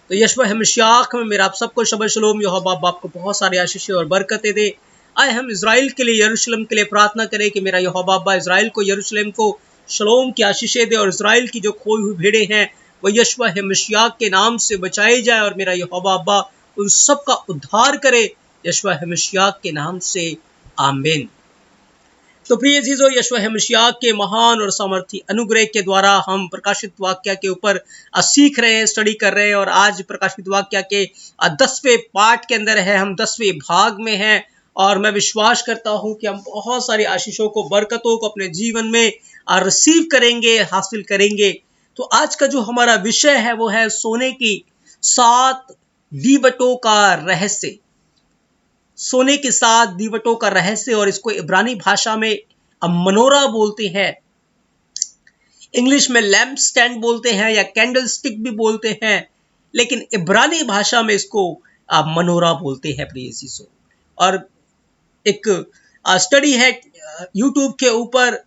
तो यशवा हमेशाक में मेरा आप सबको शबा शलोम। यहोवा बाप को बहुत सारी आशीषें और बरकतें दे। आए हम इज़राइल के लिए, यरूशलेम के लिए प्रार्थना करें कि मेरा यहोवा बाप इज़राइल को, यरूशलेम को शलोम की आशीषें दे और इज़राइल की जो खोई हुई भेड़ें हैं वो यशवा हमेशाक के नाम से बचाई जाए और मेरा यहोवा अब्बा उन सब का उद्धार करे यशवा हमेशाक के नाम से, आमीन। तो प्रिय अजीजों, यशवा हमेशाक के महान और सामर्थी अनुग्रह के द्वारा हम प्रकाशित वाक्य के ऊपर सीख रहे हैं, स्टडी कर रहे हैं और आज प्रकाशित वाक्य के 10वें पार्ट के अंदर है, हम 10वें भाग में हैं और मैं विश्वास करता हूं कि हम बहुत सारी आशीषों को, बरकतों को अपने जीवन में रिसीव करेंगे, हासिल करेंगे। तो आज का जो हमारा विषय है वो है सोने की 7 दीवटों का रहस्य। सोने के 7 दीवटों का रहस्य, और इसको इब्रानी भाषा में मनोरा बोलते हैं, इंग्लिश में लैम्प स्टैंड बोलते हैं या कैंडल स्टिक भी बोलते हैं, लेकिन इब्रानी भाषा में इसको मनोरा बोलते हैं प्रिय अजीजों। और एक स्टडी है यूट्यूब के ऊपर,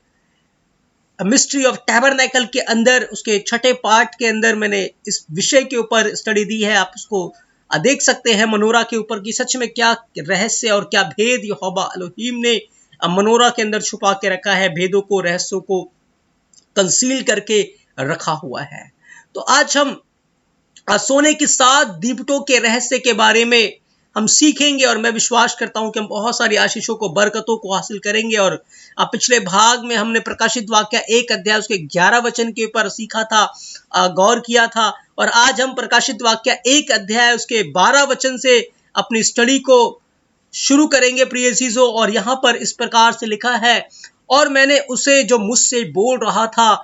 मिस्ट्री ऑफ टैबरनेकल के अंदर, उसके 6ठे पार्ट के अंदर मैंने इस विषय के ऊपर स्टडी दी है। आप उसको देख सकते हैं मनोरा के ऊपर कि सच में क्या रहस्य और क्या भेद यहोवा एलोहीम ने मनोरा के अंदर छुपा के रखा है, भेदों को, रहस्यों को कंसील करके रखा हुआ है। तो आज हम सोने की 7 दीवटों के रहस्य के बारे में हम सीखेंगे और मैं विश्वास करता हूं कि हम बहुत सारी आशीषों को, बरकतों को हासिल करेंगे। और पिछले भाग में हमने प्रकाशित वाक्य 1 अध्याय उसके 11 वचन के ऊपर सीखा था, गौर किया था, और आज हम प्रकाशित वाक्य 1 अध्याय उसके 12 वचन से अपनी स्टडी को शुरू करेंगे प्रिय अजीजों। और यहां पर इस प्रकार से लिखा है, और मैंने उसे जो मुझसे बोल रहा था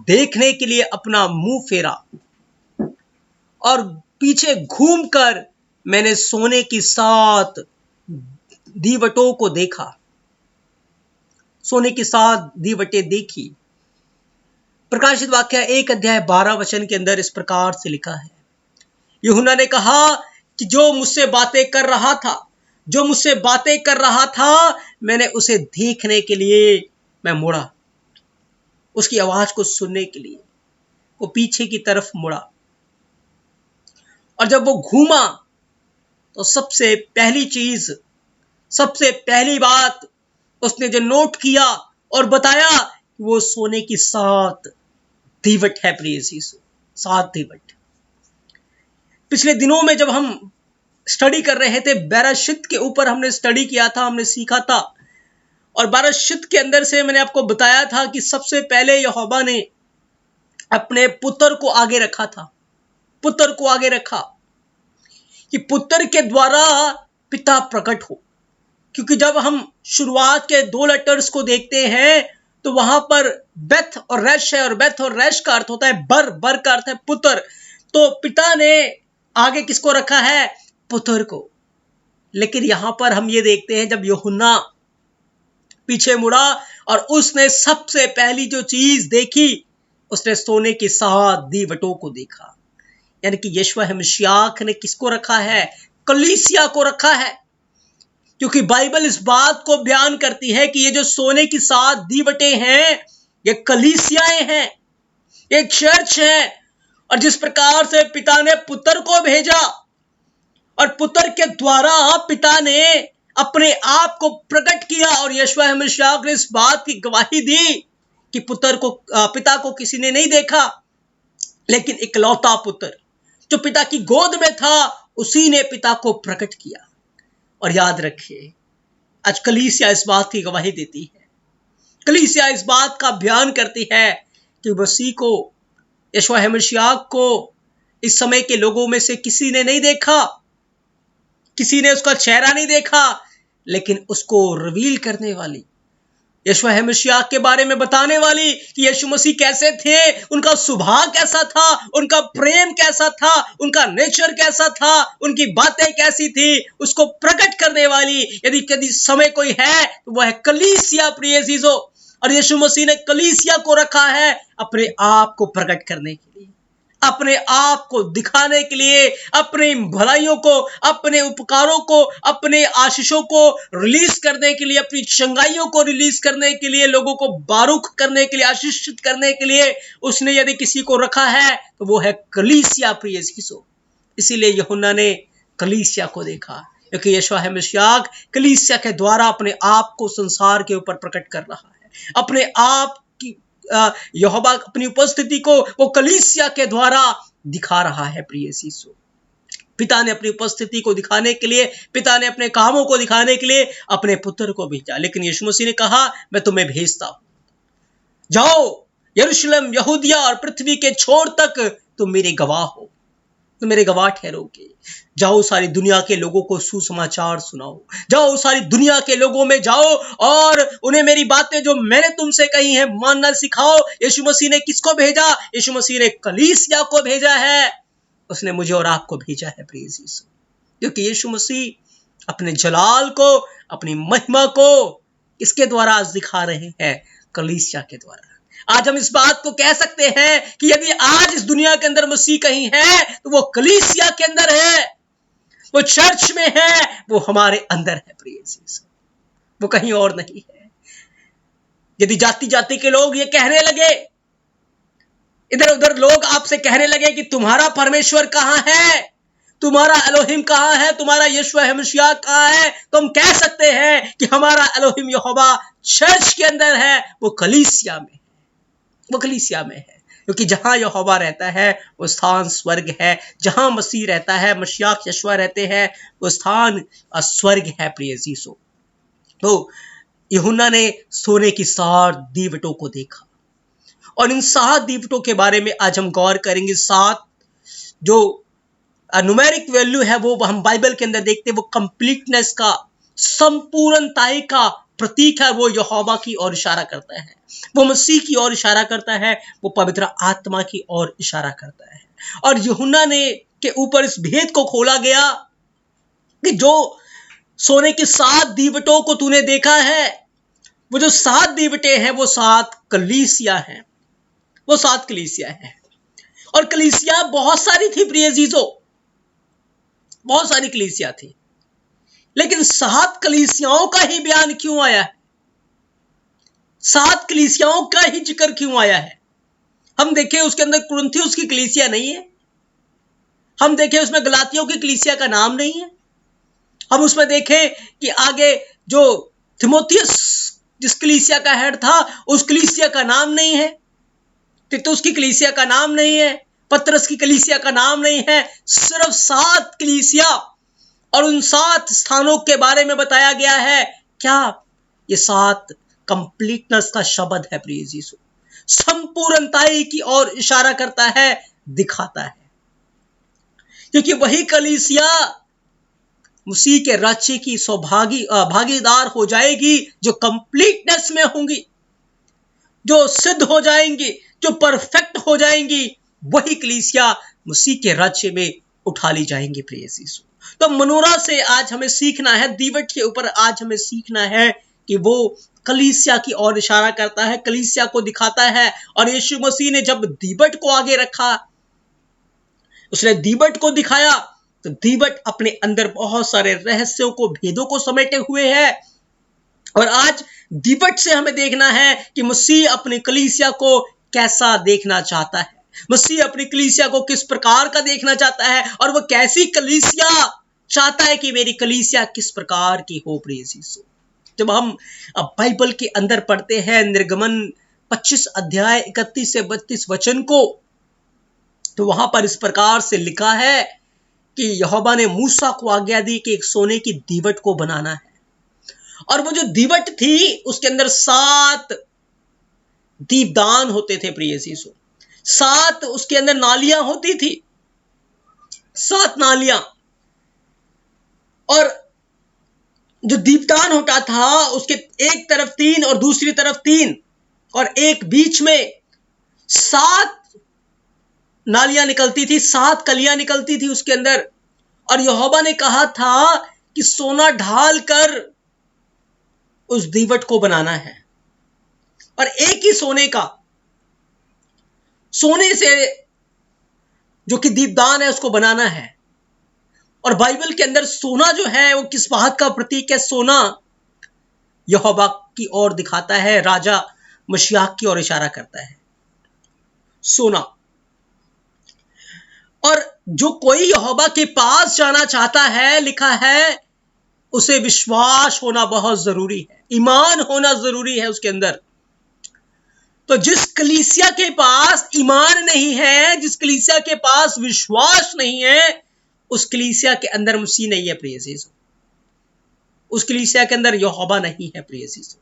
देखने के लिए अपना मुंह फेरा और पीछे घूमकर मैंने सोने की 7 दीवटों को देखा। सोने की 7 दीवटें देखी। प्रकाशित वाक्य 1 अध्याय 12 वचन के अंदर इस प्रकार से लिखा है, यूहन्ना ने कहा कि जो मुझसे बातें कर रहा था मैंने उसे देखने के लिए मैं मुड़ा, उसकी आवाज को सुनने के लिए वो पीछे की तरफ मुड़ा। और जब वो घूमा तो सबसे पहली बात उसने जो नोट किया और बताया, वो सोने की 7 दीवट है प्रिय अजीजों, 7 दीवट। पिछले दिनों में जब हम स्टडी कर रहे थे, बेराशित के ऊपर हमने स्टडी किया था, हमने सीखा था, और बेराशित के अंदर से मैंने आपको बताया था कि सबसे पहले यहोवा ने अपने पुत्र को आगे रखा था, पुत्र को आगे रखा कि पुत्र के द्वारा पिता प्रकट हो। क्योंकि जब हम शुरुआत के 2 लेटर्स को देखते हैं तो वहां पर बेथ और रैश है, और बेथ और रैश का अर्थ होता है बर का अर्थ है पुत्र। तो पिता ने आगे किसको रखा है? पुत्र को। लेकिन यहां पर हम ये देखते हैं, जब यूहन्ना पीछे मुड़ा और उसने सबसे पहली जो चीज देखी, उसने सोने की 7 दीवटों को देखा। यानी कि यशवा हमेशाक ने किसको रखा है? कलीसिया को रखा है। क्योंकि बाइबल इस बात को बयान करती है कि ये जो सोने की 7 दीवटें हैं, ये कलीसियाएं हैं, ये चर्च है। और जिस प्रकार से पिता ने पुत्र को भेजा और पुत्र के द्वारा पिता ने अपने आप को प्रकट किया, और यशवा हमेशाक ने इस बात की गवाही दी कि पिता को किसी ने नहीं देखा, लेकिन इकलौता पुत्र जो पिता की गोद में था, उसी ने पिता को प्रकट किया। और याद रखिए, आज कलीसिया इस बात की गवाही देती है, कलीसिया इस बात का बयान करती है कि मसीह को, यशवा हमेशाक को इस समय के लोगों में से किसी ने नहीं देखा, किसी ने उसका चेहरा नहीं देखा, लेकिन उसको रिवील करने वाली, यशवा हमेशाक के बारे में बताने वाली कि यीशु मसीह कैसे थे, उनका स्वभाव कैसा था, उनका प्रेम कैसा था, उनका नेचर कैसा था, उनकी बातें कैसी थी, उसको प्रकट करने वाली यदि समय कोई है तो वह है कलीसिया प्रिय अजीजों। और यीशु मसीह ने कलीसिया को रखा है अपने आप को प्रकट करने के लिए, अपने आप को दिखाने के लिए, अपनी भलाइयों को, अपने उपकारों को, अपने आशीषों को रिलीज करने के लिए, अपनी चंगाइयों को रिलीज करने के लिए, लोगों को बारूक करने के लिए, आशीषित करने के लिए उसने यदि किसी को रखा है तो वो है कलीसिया प्रिय अजीजों। इसीलिए यूहन्ना ने कलीसिया को देखा, क्योंकि यीशु मसीह कलीसिया के द्वारा अपने आप को संसार के ऊपर प्रकट कर रहा है। अपने आप की यहोवा अपनी उपस्थिति को वो कलीसिया के द्वारा दिखा रहा है। प्रिय यीशु, पिता ने अपनी उपस्थिति को दिखाने के लिए, पिता ने अपने कामों को दिखाने के लिए अपने पुत्र को भेजा। लेकिन यीशु मसीह ने कहा, मैं तुम्हें भेजता हूं, जाओ यरूशलेम, यहूदिया और पृथ्वी के छोर तक तुम मेरे गवाह हो, तुम मेरे गवाह ठहरोगे। जाओ सारी दुनिया के लोगों को सुसमाचार सुनाओ, जाओ सारी दुनिया के लोगों में जाओ और उन्हें मेरी बातें जो मैंने तुमसे कही हैं मानना सिखाओ। यीशु मसीह ने किसको भेजा? यीशु मसीह ने कलीसिया को भेजा है। उसने मुझे और आपको भेजा है प्रिय यीशु, क्योंकि यीशु मसीह अपने जलाल को, अपनी महिमा को इसके द्वारा आज दिखा रहे हैं, कलीसिया के द्वारा। आज हम इस बात को कह सकते हैं कि यदि आज इस दुनिया के अंदर मसीह कहीं है तो वो कलीसिया के अंदर है, वो चर्च में है, वो हमारे अंदर है प्रिय यीशु, वो कहीं और नहीं है। यदि जाति जाति के लोग ये कहने लगे, इधर उधर लोग आपसे कहने लगे कि तुम्हारा परमेश्वर कहां है, तुम्हारा एलोहिम कहां है, तुम्हारा यीशु मसीह कहां है, तो हम कह सकते हैं कि हमारा एलोहिम यहोवा चर्च के अंदर है, वो कलीसिया में है, वो कलीसिया में है। क्योंकि जहां यहोवा रहता है वो स्थान स्वर्ग है, जहां मसीह रहता है, मसीह यीशु रहते हैं, वो स्थान स्वर्ग है प्रिय यीशु। तो यूहन्ना ने सोने की 7 दीवटों को देखा, और इन 7 दीवटों के बारे में आज हम गौर करेंगे। 7 जो न्यूमेरिक वैल्यू है वो हम बाइबल के अंदर देखते हैं, वो कंप्लीटनेस का, संपूर्णताई का प्रतीक है। वो यहोवा की ओर इशारा करता है, वो मसीह की ओर इशारा करता है, वो पवित्र आत्मा की ओर इशारा करता है। और यूहन्ना ने के ऊपर इस भेद को खोला गया कि जो सोने की 7 दीवटों को तूने देखा है, वो जो 7 दीवटें हैं वो 7 कलीसिया हैं, वो 7 कलीसिया हैं। और कलीसिया बहुत सारी थी प्रिय जीजो, बहुत सारी कलीसिया थी, लेकिन 7 कलीसियाओं का ही बयान क्यों आया है? 7 कलीसियाओं का ही जिक्र क्यों आया है? हम देखें उसके अंदर कुरिन्थियुस की कलीसिया नहीं है, हम देखें उसमें गलातियों की कलीसिया का नाम नहीं है, हम उसमें देखें कि आगे जो थिमोथियस जिस कलीसिया का हेड था उस कलीसिया का नाम नहीं है, तीतुस की कलीसिया का नाम नहीं है, पतरस की कलीसिया का नाम नहीं है। सिर्फ 7 कलीसिया और उन 7 स्थानों के बारे में बताया गया है। क्या ये 7 कंप्लीटनेस का शब्द है प्रिय यीशु, संपूर्णताई की ओर इशारा करता है, दिखाता है, क्योंकि वही कलीसिया मसीह के राज्य की भागीदार हो जाएगी, जो कंप्लीटनेस में होंगी, जो सिद्ध हो जाएंगी, जो परफेक्ट हो जाएंगी, वही कलीसिया मसीह के राज्य में उठा ली जाएंगी प्रिय यीशु। तो मनोरा से आज हमें सीखना है, दीवट के ऊपर आज हमें सीखना है कि वो कलीसिया की ओर इशारा करता है, कलीसिया को दिखाता है। और यीशु मसीह ने जब दीवट को आगे रखा, उसने दीवट को दिखाया, तो दीवट अपने अंदर बहुत सारे रहस्यों को, भेदों को समेटे हुए है। और आज दीवट से हमें देखना है कि मसीह अपनी कलीसिया को कैसा देखना चाहता है, मसीह अपनी कलीसिया को किस प्रकार का देखना चाहता है, और वो कैसी कलीसिया चाहता है कि मेरी कलीसिया किस प्रकार की हो प्रिय यीशु। जब हम अब बाइबल के अंदर पढ़ते हैं निर्गमन 25 अध्याय 31 से 32 वचन को, तो वहां पर इस प्रकार से लिखा है कि यहोवा ने मूसा को आज्ञा दी कि एक सोने की दीवट को बनाना है, और वो जो दीवट थी उसके अंदर 7 दीपदान होते थे प्रिय यीशु, 7 उसके अंदर नालियां होती थी, 7 नालियां। और जो दीपदान होता था उसके एक तरफ 3 और दूसरी तरफ 3 और एक बीच में 7 नालियां निकलती थी, 7 कलियां निकलती थी उसके अंदर। और यहोवा ने कहा था कि सोना ढाल कर उस दीवट को बनाना है, और एक ही सोने का, सोने से जो कि दीपदान है उसको बनाना है। और बाइबल के अंदर सोना जो है वो किस बात का प्रतीक है? सोना यहोवा की ओर दिखाता है, राजा मशीह की ओर इशारा करता है। सोना और जो कोई यहोवा के पास जाना चाहता है, लिखा है, उसे विश्वास होना बहुत जरूरी है, ईमान होना जरूरी है उसके अंदर। तो जिस कलीसिया के पास ईमान नहीं है, जिस कलीसिया के पास विश्वास नहीं है, उस कलीसिया के अंदर मसीह नहीं है प्रिय अजीजों। उस कलीसिया के अंदर यहोवा नहीं है प्रिय अजीजों,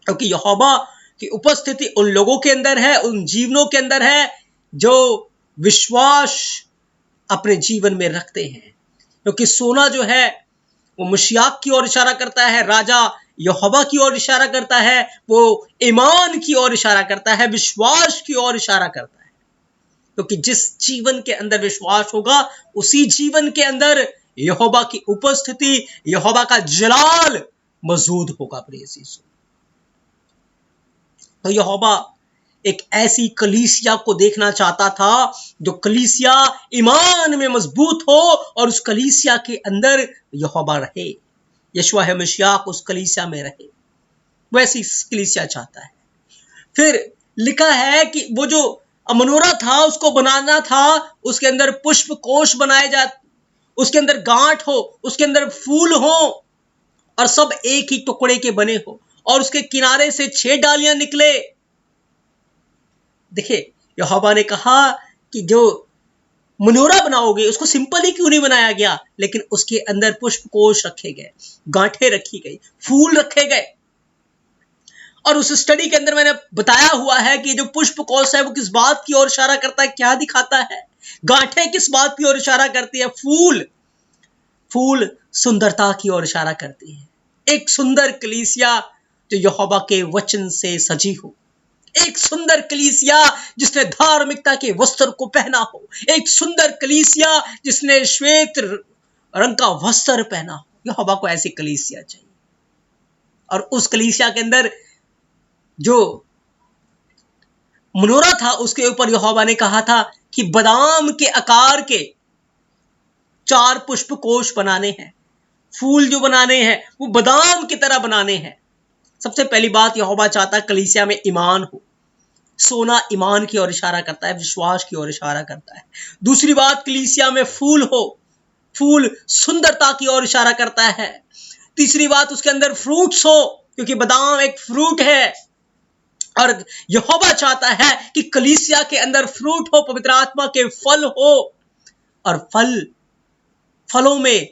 क्योंकि यहोवा की उपस्थिति उन लोगों के अंदर है, उन जीवनों के अंदर है जो विश्वास अपने जीवन में रखते हैं। क्योंकि सोना जो है वो मशीआक की ओर इशारा करता है, राजा यहोवा की ओर इशारा करता है, वो ईमान की ओर इशारा करता है, विश्वास की ओर इशारा करता है। क्योंकि जिस जीवन के अंदर विश्वास होगा, उसी जीवन के अंदर यहोवा की उपस्थिति, यहोवा का जलाल मौजूद होगा प्रिय अजीजों। तो यहोवा एक ऐसी कलीसिया को देखना चाहता था जो कलीसिया ईमान में मजबूत हो और उस कलीसिया के अंदर यहोवा रहे, यशुआ है मसीह उस कलीसिया में रहे, वैसी कलीसिया चाहता है। फिर लिखा है कि वो जो मनोरा था उसको बनाना था, उसके अंदर पुष्प कोश बनाए जा, उसके अंदर गांठ हो, उसके अंदर फूल हो और सब एक ही टुकड़े के बने हो और उसके किनारे से 6 डालियां निकले। देखिए यहोवा ने कहा कि जो मनोरा बनाओगे उसको सिंपल ही क्यों नहीं बनाया गया, लेकिन उसके अंदर पुष्प कोश रखे गए, गांठें रखी गई, फूल रखे गए। और उस स्टडी के अंदर मैंने बताया हुआ है कि जो पुष्प कोश है वो किस बात की ओर इशारा करता है, क्या दिखाता है, गांठें किस बात की ओर इशारा करती है, फूल सुंदरता की ओर इशारा करती है। एक सुंदर कलीसिया जो यहोवा के वचन से सजी हो, एक सुंदर कलीसिया जिसने धार्मिकता के वस्त्र को पहना हो, एक सुंदर कलीसिया जिसने श्वेत रंग का वस्त्र पहना हो। यहोवा को ऐसी कलीसिया चाहिए। और उस कलीसिया के अंदर जो मनोरा था उसके ऊपर यहोवा ने कहा था कि बादाम के आकार के 4 पुष्प कोश बनाने हैं, फूल जो बनाने हैं वो बादाम की तरह बनाने हैं। सबसे पहली बात यहोवा चाहता है कलीसिया में ईमान हो। सोना ईमान की ओर इशारा करता है, विश्वास की ओर इशारा करता है। दूसरी बात कलीसिया में फूल हो, फूल सुंदरता की ओर इशारा करता है। तीसरी बात उसके अंदर फ्रूट्स हो, क्योंकि बादाम एक फ्रूट है और यहोवा चाहता है कि कलीसिया के अंदर फ्रूट हो, पवित्र आत्मा के फल हो। और फलों में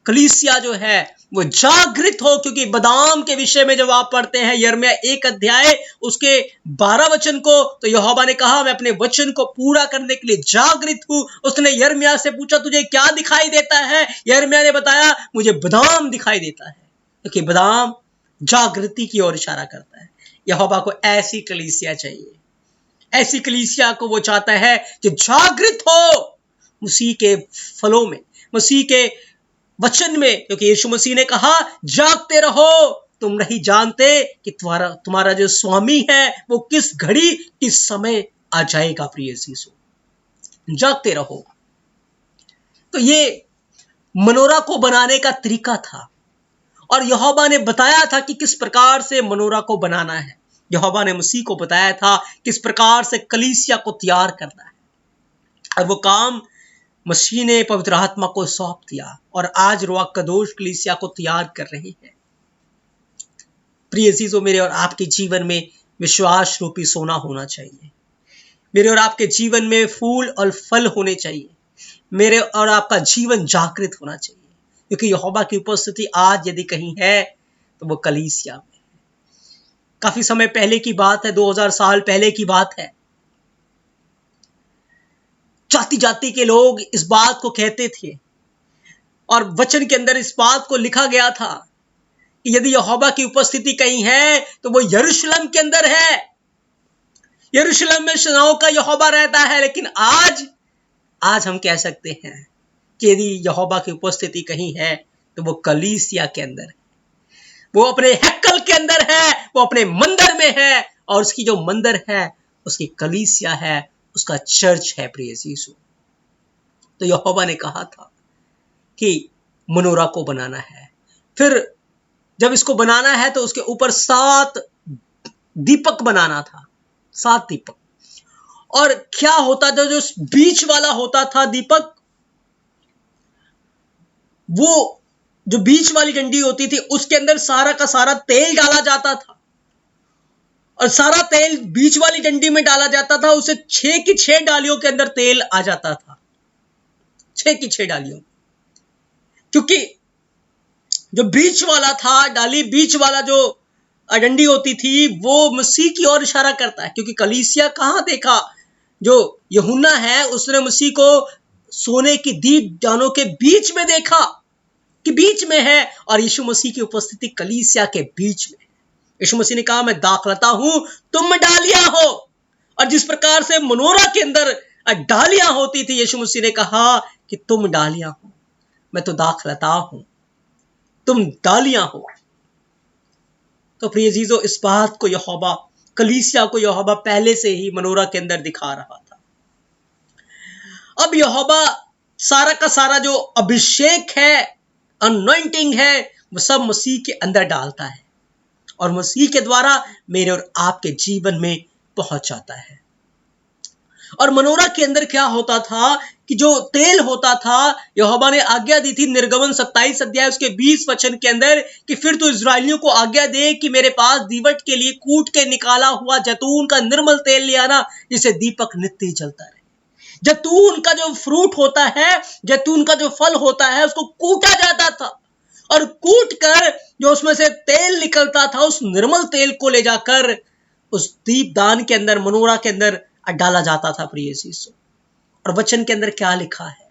कलीसिया जो है वो जागृत हो, क्योंकि बादाम के विषय में जब आप पढ़ते हैं यिर्मयाह 1 अध्याय उसके 12 वचन को, तो यहोवा ने कहा मैं अपने वचन को पूरा करने के लिए जागृत हूं। उसने यिर्मयाह से पूछा तुझे क्या दिखाई देता है, यिर्मयाह ने बताया मुझे बादाम दिखाई देता है, क्योंकि बादाम जागृति की ओर इशारा करता है। यहोवा को ऐसी कलीसिया चाहिए, ऐसी कलीसिया को वो चाहता है जो जागृत हो मसीह के फलों में, मसीह के वचन में। क्योंकि यीशु मसीह ने कहा जागते रहो, तुम नहीं जानते कि तुम्हारा जो स्वामी है वो किस घड़ी किस समय आ जाएगा। प्रिय यीशु जागते रहो। तो ये मनोरा को बनाने का तरीका था और यहोवा ने बताया था कि किस प्रकार से मनोरा को बनाना है। यहोवा ने मसीह को बताया था किस प्रकार से कलीसिया को तैयार करना है और वो काम मसीह ने पवित्र आत्मा को सौंप दिया और आज रूह कदोश कलीसिया को तैयार कर रही है। प्रिय अजीजों, मेरे और आपके जीवन में विश्वास रूपी सोना होना चाहिए। मेरे और आपके जीवन में फूल और फल होने चाहिए। मेरे और आपका जीवन जागृत होना चाहिए, क्योंकि यहोवा की उपस्थिति आज यदि कहीं है तो वो कलीसिया में। काफी समय पहले की बात है, 2000 साल पहले की बात है। जाति जाति के लोग इस बात को कहते थे और वचन के अंदर इस बात को लिखा गया था कि यदि यहोवा की उपस्थिति कहीं है तो वो यरूशलेम के अंदर है। यरूशलेम में सेनाओं का यहोवा रहता है। लेकिन आज हम कह सकते हैं कि यदि यहोवा की उपस्थिति कहीं है तो वो कलीसिया के अंदर है, वो अपने हैकल के अंदर है, वो अपने मंदिर में है और उसकी जो मंदिर है उसकी कलीसिया है, उसका चर्च है। प्रिय यीशु, तो यहोवा ने कहा था कि मनोरा को बनाना है। फिर जब इसको बनाना है तो उसके ऊपर 7 दीपक बनाना था, 7 दीपक। और क्या होता था, जो बीच वाला होता था दीपक, वो जो बीच वाली डंडी होती थी उसके अंदर सारा का सारा तेल डाला जाता था, और सारा तेल बीच वाली डंडी में डाला जाता था। उसे 6 की 6 डालियों के अंदर तेल आ जाता था, 6 की 6 डालियों, क्योंकि जो बीच वाला था डाली, बीच वाला जो डंडी होती थी, वो मसीह की ओर इशारा करता है। क्योंकि कलीसिया कहां देखा, जो यूहन्ना है उसने मसीह को सोने की दीप डालों के बीच में देखा, कि बीच में है, और यीशु मसीह की उपस्थिति कलीसिया के बीच में। यीशु मसीह ने कहा, मैं दाखलता हूं, तुम डालियां हो। और जिस प्रकार से मनोरा के अंदर डालियां होती थी, यीशु मसीह ने कहा कि तुम डालियां हो, मैं तो दाखलता हूं, तुम डालियां हो। तो प्रिय अजीजों, इस बात को यहोवा, कलीसिया को यहोवा पहले से ही मनोरा के अंदर दिखा रहा था। अब यहोवा सारा का सारा जो अभिषेक है, अनॉइंटिंग है, वो सब मसीह के अंदर डालता है, और मसीह के द्वारा मेरे और आपके जीवन में पहुंच जाता है। और मनोरा के अंदर क्या होता था कि जो तेल होता था, यहोवा ने आज्ञा दी थी निर्गमन 27 अध्याय उसके 20 वचन के अंदर, कि फिर तू इस्राएलियों को आज्ञा दे कि मेरे पास दीवट के लिए कूट के निकाला हुआ जैतून का निर्मल तेल ले आना, जिसे दीपक नित्य जलता रहे। जैतून का जो फ्रूट होता है, जैतून का जो फल होता है, उसको कूटा जाता था, और कूट कर जो उसमें से तेल निकलता था, उस निर्मल तेल को ले जाकर उस दीपदान के अंदर, मनोरा के अंदर डाला जाता था। प्रिय यीशु, और वचन के अंदर क्या लिखा है,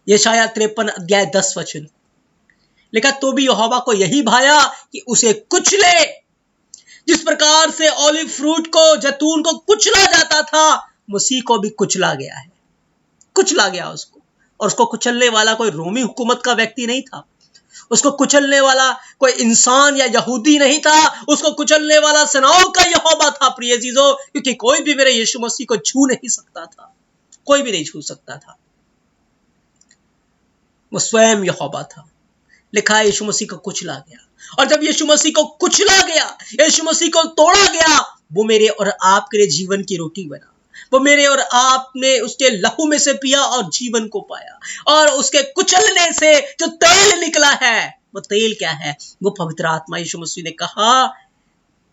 यशायाह 53 अध्याय 10 वचन लिखा, तो भी यहोवा को यही भाया कि उसे कुचले। जिस प्रकार से ऑलिव फ्रूट को, जैतून को कुचला जाता था, मसीह को भी कुचला गया है, कुचला गया उसको। और उसको कुचलने वाला कोई रोमी हुकूमत का व्यक्ति नहीं था, उसको कुचलने वाला कोई इंसान या यहूदी नहीं था, उसको कुचलने वाला सेनाओं का यहोवा था। प्रिय चीजों, क्योंकि कोई भी मेरे यीशु मसीह को छू नहीं सकता था, कोई भी नहीं छू सकता था, वो स्वयं यहोवा था। लिखा है यीशु मसीह को कुचला गया, और जब यीशु मसीह को कुचला गया, यीशु मसीह को तोड़ा गया, वो मेरे और आपके लिए जीवन की रोटी बना, वो मेरे और आपने उसके लहू में से पिया और जीवन को पाया। और उसके कुचलने से जो तेल निकला है, वो तेल क्या है, वो पवित्र आत्मा। यीशु मसीह ने कहा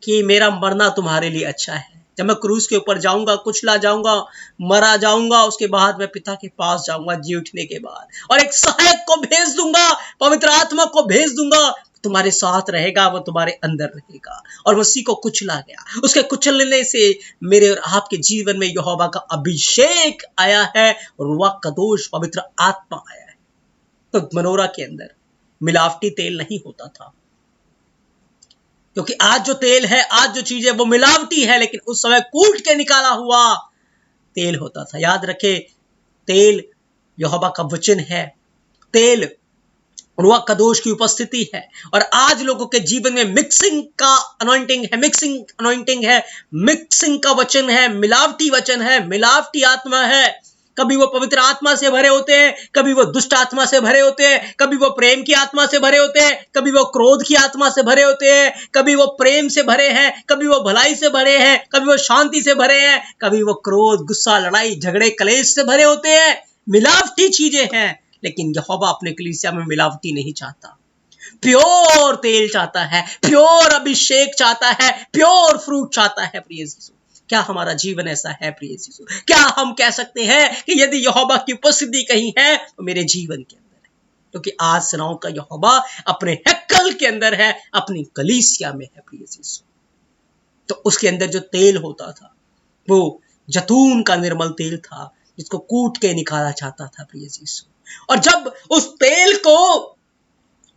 कि मेरा मरना तुम्हारे लिए अच्छा है, जब मैं क्रूस के ऊपर जाऊंगा, कुचला जाऊंगा, मरा जाऊंगा, उसके बाद मैं पिता के पास जाऊंगा जी उठने के बाद, और एक सहायक को भेज दूंगा, पवित्र आत्मा को भेज दूंगा, तुम्हारे साथ रहेगा, वो तुम्हारे अंदर रहेगा। और मसीह को कुचला गया, उसके कुचलने से मेरे और आपके जीवन में यहोवा का अभिषेक आया है, रूह कदोश पवित्र आत्मा आया है। तो मनोरा के अंदर मिलावटी तेल नहीं होता था, क्योंकि आज जो तेल है, आज जो चीज है, वो मिलावटी है, लेकिन उस समय कूट के निकाला हुआ तेल होता था। याद रखे, तेल यहोवा का वचन है, तेल रूह कदोश की उपस्थिति है। और आज लोगों के जीवन में मिक्सिंग का अनॉइंटिंग है, मिक्सिंग अनॉइंटिंग है, मिक्सिंग का वचन है, मिलावटी वचन है, मिलावटी आत्मा है। कभी वो पवित्र आत्मा से भरे होते हैं, कभी वो दुष्ट आत्मा से भरे होते हैं, कभी वो प्रेम की आत्मा से भरे होते हैं, कभी वो क्रोध की आत्मा से भरे होते हैं, कभी वो प्रेम से भरे हैं, कभी वो भलाई से भरे हैं, कभी वो शांति से भरे हैं, कभी वो क्रोध, गुस्सा, लड़ाई, झगड़े, कलेश से भरे होते हैं। मिलावटी चीजें हैं, लेकिन यहोवा अपने कलीसिया में मिलावटी नहीं चाहता, प्योर तेल चाहता है, प्योर अभिषेक चाहता है, प्योर फ्रूट चाहता है। प्रिय यीशु, क्या हमारा जीवन ऐसा है? प्रिय यीशु, क्या हम कह सकते हैं कि यदि यहोवा की उपस्थिति कहीं है तो मेरे जीवन के अंदर है? क्योंकि आज सेनाओं का यहोवा अपने हैकल के अंदर है, अपनी कलीसिया में है। प्रिय यीशु, तो उसके अंदर जो तेल होता था, वो जैतून का निर्मल तेल था, जिसको कूट के निकाला जाता था। प्रिय यीशु, और जब उस तेल को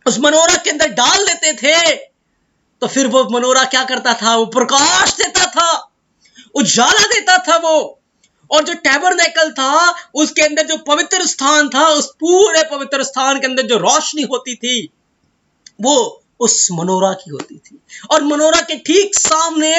उस मनोरा के अंदर डाल देते थे, तो फिर वो मनोरा क्या करता था? वो प्रकाश देता था, उजाला देता था वो। और जो टैबरनेकल था, उसके अंदर जो पवित्र स्थान था, उस पूरे पवित्र स्थान के अंदर जो रोशनी होती थी, वो उस मनोरा की होती थी। और मनोरा के ठीक सामने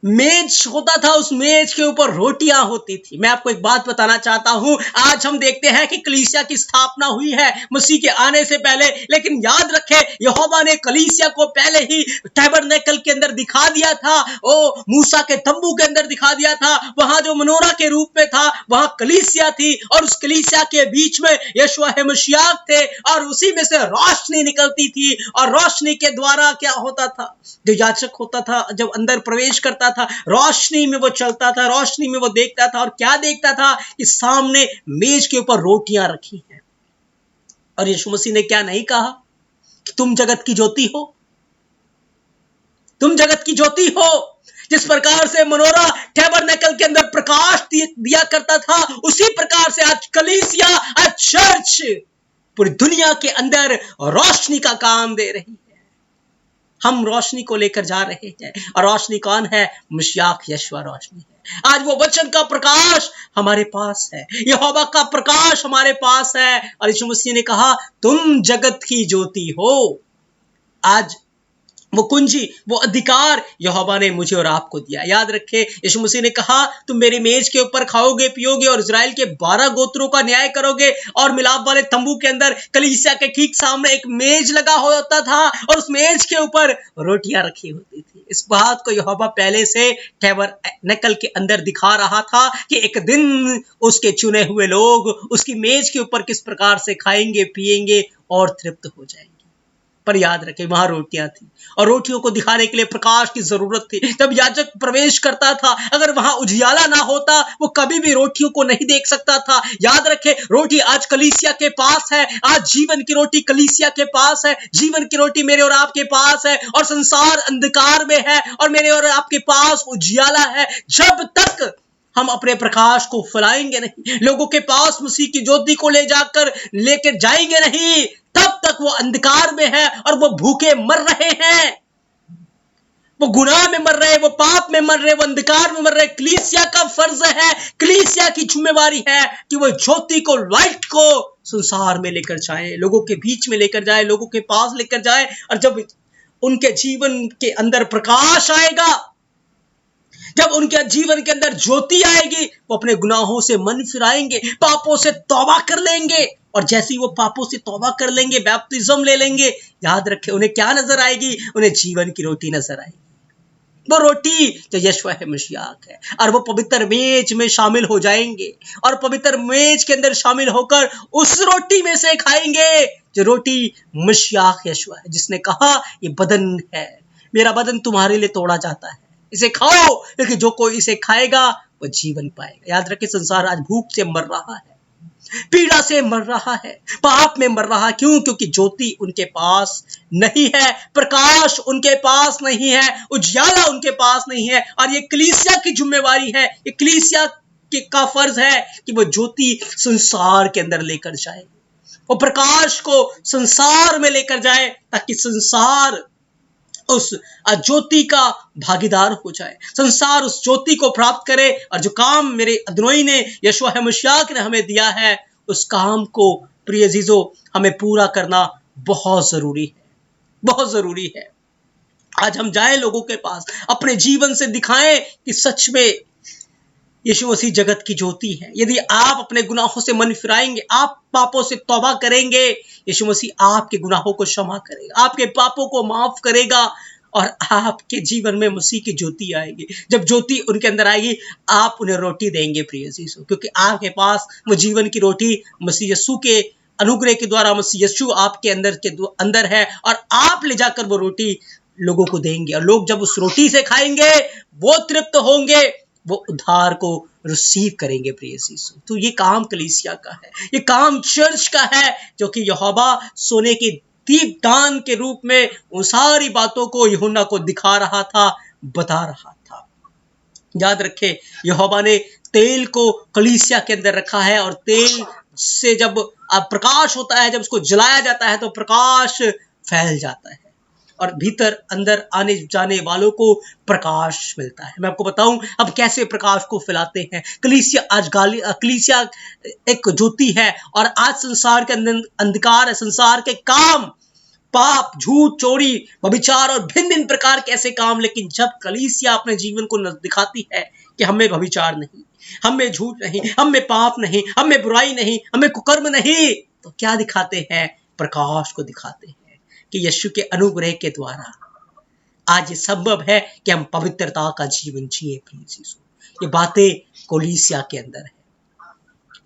मेज होता था, उस मेज के ऊपर रोटियां होती थी। मैं आपको एक बात बताना चाहता हूं, आज हम देखते हैं कि कलीसिया की स्थापना हुई है मसीह के आने से पहले, लेकिन याद रखें यहोवा ने कलीसिया को पहले ही टैबरनेकल के अंदर दिखा दिया था, ओ मूसा के तंबू के अंदर दिखा दिया था। वहां जो मनोरा के रूप में था वहां कलीसिया थी, और उस कलीसिया के बीच में यीशु मसीह थे, और उसी में से रोशनी निकलती थी, और रोशनी के द्वारा क्या होता था, जो याजक होता था जब अंदर प्रवेश करता था, रोशनी में वो चलता था, रोशनी में वो देखता था, और क्या देखता था कि सामने मेज के ऊपर रोटियां रखी हैं। और यीशु मसीह ने क्या नहीं कहा कि तुम जगत की ज्योति हो, तुम जगत की ज्योति हो। जिस प्रकार से मनोरा टैबरनेकल के अंदर प्रकाश दिया करता था, उसी प्रकार से आज कलीसिया, आज चर्च पूरी दुनिया के अंदर रोशनी का काम दे रही है। हम रोशनी को लेकर जा रहे हैं, और रोशनी कौन है? मसीह यीशु रोशनी है। आज वो वचन का प्रकाश हमारे पास है, यहोवा का प्रकाश हमारे पास है, और यीशु मसीह ने कहा तुम जगत की ज्योति हो। आज वो कुंजी, वो अधिकार यहोवा ने मुझे और आपको दिया। याद रखे यीशु मसीह ने कहा तुम मेरी मेज के ऊपर खाओगे पियोगे और इजराइल के 12 गोत्रों का न्याय करोगे। और मिलाप वाले तंबू के अंदर कलीसिया के ठीक सामने एक मेज लगा होता था, और उस मेज के ऊपर रोटियां रखी होती थी। इस बात को यहोवा पहले से टैबरनेकल के अंदर दिखा रहा था कि एक दिन उसके चुने हुए लोग उसकी मेज के ऊपर किस प्रकार से खाएंगे पिएंगे और तृप्त हो जाएंगे। पर याद रखें वहां रोटियां थी, और रोटियों को दिखाने के लिए प्रकाश की जरूरत थी। जब याजक प्रवेश करता था, अगर वहां उजियाला ना होता वो कभी भी रोटियों को नहीं देख सकता था। याद रखें रोटी आज कलीसिया के पास है, आज जीवन की रोटी कलीसिया के पास है, जीवन की रोटी मेरे और आपके पास है, और संसार अंधकार में है और मेरे और आपके पास उजियाला है। जब तक हम अपने प्रकाश को फैलाएंगे नहीं, लोगों के पास मसीह की ज्योति को लेकर जाएंगे नहीं, तब तक वो अंधकार में है और वो भूखे मर रहे हैं, वो गुनाह में मर रहे हैं, वो पाप में मर रहे हैं, वो अंधकार में मर रहे हैं। कलीसिया का फर्ज है, कलीसिया की जिम्मेवारी है कि वो ज्योति को, लाइट को संसार में लेकर जाए, लोगों के बीच में लेकर जाए, लोगों के पास लेकर जाए। और जब उनके जीवन के अंदर प्रकाश आएगा, जब उनके जीवन के अंदर ज्योति आएगी, वो अपने गुनाहों से मन फिराएंगे, पापों से तौबा कर लेंगे, और जैसे ही वो पापों से तौबा कर लेंगे, बैप्टिज्म ले लेंगे, याद रखें उन्हें क्या नजर आएगी? उन्हें जीवन की रोटी नजर आएगी। वो रोटी जो यीशु मसीह है, और वो पवित्र मेज में शामिल हो जाएंगे, और पवित्र मेज के अंदर शामिल होकर उस रोटी में से खाएंगे जो रोटी मसीह यीशु है, जिसने कहा ये बदन है, मेरा बदन तुम्हारे लिए तोड़ा जाता है, इसे खाओ, क्योंकि जो कोई इसे खाएगा वो जीवन पाएगा। याद रखें संसार आज भूख से मर रहा है, पीड़ा से मर रहा है, पाप में मर रहा है। क्यों? क्योंकि ज्योति उनके पास नहीं है, प्रकाश उनके पास नहीं है, उजियाला उनके पास नहीं है। और ये कलीसिया की जिम्मेवारी है, ये कलीसिया का फर्ज है कि वो ज्योति संसार के अंदर लेकर जाए, वो प्रकाश को संसार में लेकर जाए, ताकि संसार उस ज्योति का भागीदार हो जाए, संसार उस ज्योति को प्राप्त करे। और जो काम मेरे अदनोई ने, यीशु मसीह ने हमें दिया है, उस काम को प्रिय अजीजों हमें पूरा करना बहुत जरूरी है, बहुत जरूरी है। आज हम जाएं लोगों के पास, अपने जीवन से दिखाएं कि सच में यीशु मसीह जगत की ज्योति है। यदि आप अपने गुनाहों से मन फिराएंगे, आप पापों से तौबा करेंगे, यीशु मसीह आपके गुनाहों को क्षमा करेगा, आपके पापों को माफ करेगा, और आपके जीवन में मसीह की ज्योति आएगी। जब ज्योति उनके अंदर आएगी, आप उन्हें रोटी देंगे प्रिय यीशु, क्योंकि आपके पास वो जीवन की रोटी मसीह यीशु के अनुग्रह के द्वारा, मसीह यीशु आपके अंदर है, और आप ले जाकर वो रोटी लोगों को देंगे, और लोग जब उस रोटी से खाएंगे वो तृप्त होंगे, वो उद्धार को रिसीव करेंगे प्रिय यीशु। तो ये काम कलीसिया का है, ये काम चर्च का है, जो कि यहोवा सोने के दीपदान के रूप में उन सारी बातों को यूहन्ना को दिखा रहा था, बता रहा था। याद रखे यहोवा ने तेल को कलीसिया के अंदर रखा है, और तेल से जब प्रकाश होता है, जब उसको जलाया जाता है तो प्रकाश फैल जाता है, और भीतर अंदर आने जाने वालों को प्रकाश मिलता है। मैं आपको बताऊं अब कैसे प्रकाश को फैलाते हैं। कलीसिया एक ज्योति है, और आज संसार के अंदर अंधकार है, संसार के काम पाप, झूठ, चोरी, व्यभिचार और भिन्न भिन्न प्रकार के ऐसे काम। लेकिन जब कलीसिया अपने जीवन को दिखाती है कि हम में व्यभिचार नहीं, हम में झूठ नहीं, हम में पाप नहीं, हम में बुराई नहीं, हमें कुकर्म नहीं, तो क्या दिखाते हैं? प्रकाश को दिखाते हैं कि यीशु के अनुग्रह के द्वारा आज ये संभव है कि हम पवित्रता का जीवन जिए। ये बातें कलीसिया के अंदर है।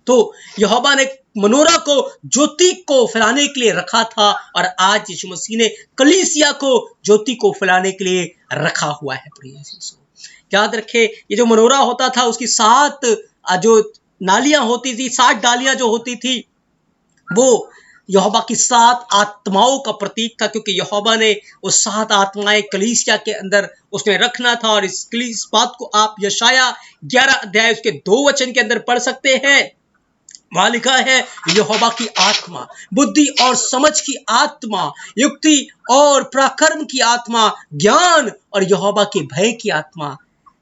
तो यहोवा ने मनोरा को, ज्योति को फैलाने के लिए रखा था, और आज यीशु मसीह ने कलीसिया को ज्योति को फैलाने के लिए रखा हुआ है। याद रखे, ये जो मनोरा होता था उसकी 7 जो नालियां होती थी, 7 डालियां जो होती थी, वो यहोवा की 7 आत्माओं का प्रतीक था, क्योंकि यहोवा ने वो 7 आत्माएं कलीसिया के अंदर उसने रखना था। और इस बात को आप यशाया 11 अध्याय उसके 2 वचन के अंदर पढ़ सकते हैं। वहां लिखा है, यहोवा की आत्मा, बुद्धि और समझ की आत्मा, युक्ति और पराक्रम की आत्मा, ज्ञान और यहोवा के भय की आत्मा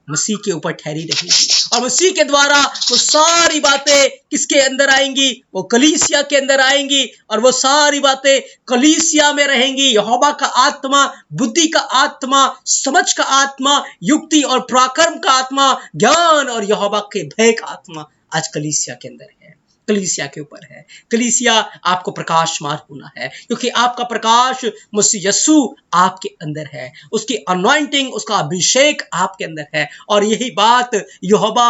मसीह के ऊपर ठहरी रहेगी। और मसीह के द्वारा वो सारी बातें किसके अंदर आएंगी? वो कलीसिया के अंदर आएंगी, और वो सारी बातें कलीसिया में रहेंगी। यहोवा का आत्मा, बुद्धि का आत्मा, समझ का आत्मा, युक्ति और पराक्रम का आत्मा, ज्ञान और यहोवा के भय का आत्मा आज कलीसिया के अंदर है, कलीसिया के ऊपर है। कलीसिया आपको प्रकाशमान होना है, क्योंकि आपका प्रकाश मसीह यीशु आपके अंदर है, उसकी अनॉइंटिंग, उसका अभिषेक आपके अंदर है। और यही बात यहोवा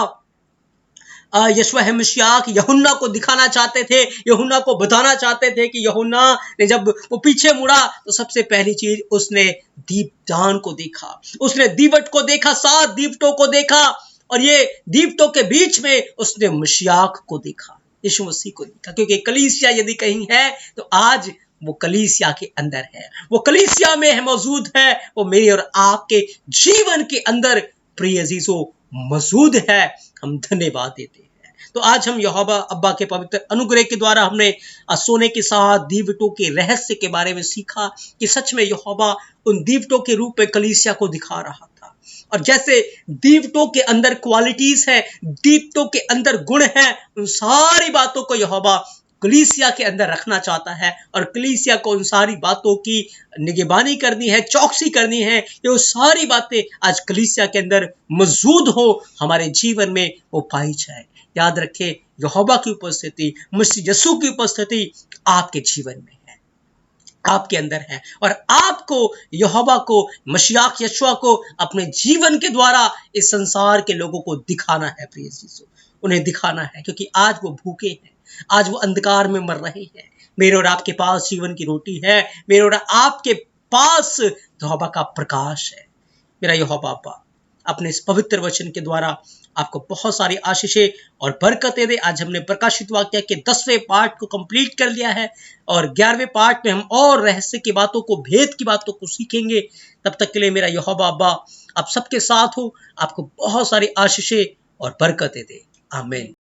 यशवा मसीह यूहन्ना को दिखाना चाहते थे, यूहन्ना को बताना चाहते थे कि यूहन्ना ने जब वो पीछे मुड़ा तो सबसे पहली चीज उसने दीपदान को देखा, उसने दीवट को देखा, 7 दीवटों को देखा, और ये दीवटों के बीच में उसने मसीह को देखा, यीशु मसीह को देखा। क्योंकि कलीसिया यदि कहीं है तो आज वो कलीसिया के अंदर है, वो कलीसिया में है, मौजूद है, वो मेरे और आपके जीवन के अंदर प्रिय अजीजों मौजूद है। हम धन्यवाद देते हैं। तो आज हम यहोवा अब्बा के पवित्र अनुग्रह के द्वारा हमने सोने के 7 दीवटों के रहस्य के बारे में सीखा कि सच में यहोवा उन दीवटों के रूप में कलीसिया को दिखा रहा था। और जैसे दीवटों के अंदर क्वालिटीज है, दीवटों के अंदर गुण है, उन सारी बातों को यहोवा कलीसिया के अंदर रखना चाहता है, और कलीसिया को उन सारी बातों की निगरानी करनी है, चौकसी करनी है कि वो सारी बातें आज कलीसिया के अंदर मौजूद हो, हमारे जीवन में वो पाई जाए। याद रखें, यहोवा की उपस्थिति, मसीह यीशु की उपस्थिति आपके जीवन में है, आपके अंदर है, और आपको यहोवा को, मसीह यीशु को अपने जीवन के द्वारा इस संसार के लोगों को दिखाना है। प्रिय यीशु, उन्हें दिखाना है, क्योंकि आज वो भूखे हैं, आज वो अंधकार में मर रहे हैं। मेरे और आपके पास जीवन की रोटी है, मेरे और आपके पास यहोवा का प्रकाश है। मेरा यहोवा अब्बा अपने इस पवित्र वचन के द्वारा आपको बहुत सारी आशीषें और बरकतें दे। आज हमने प्रकाशित वाक्य के 10वें पार्ट को कंप्लीट कर लिया है, और 11वें पार्ट में हम और रहस्य की बातों को, भेद की बातों को सीखेंगे। तब तक के लिए मेरा यहोवा अब्बा आप सबके साथ हो, आपको बहुत सारी आशीषें और बरकतें दे। आमीन।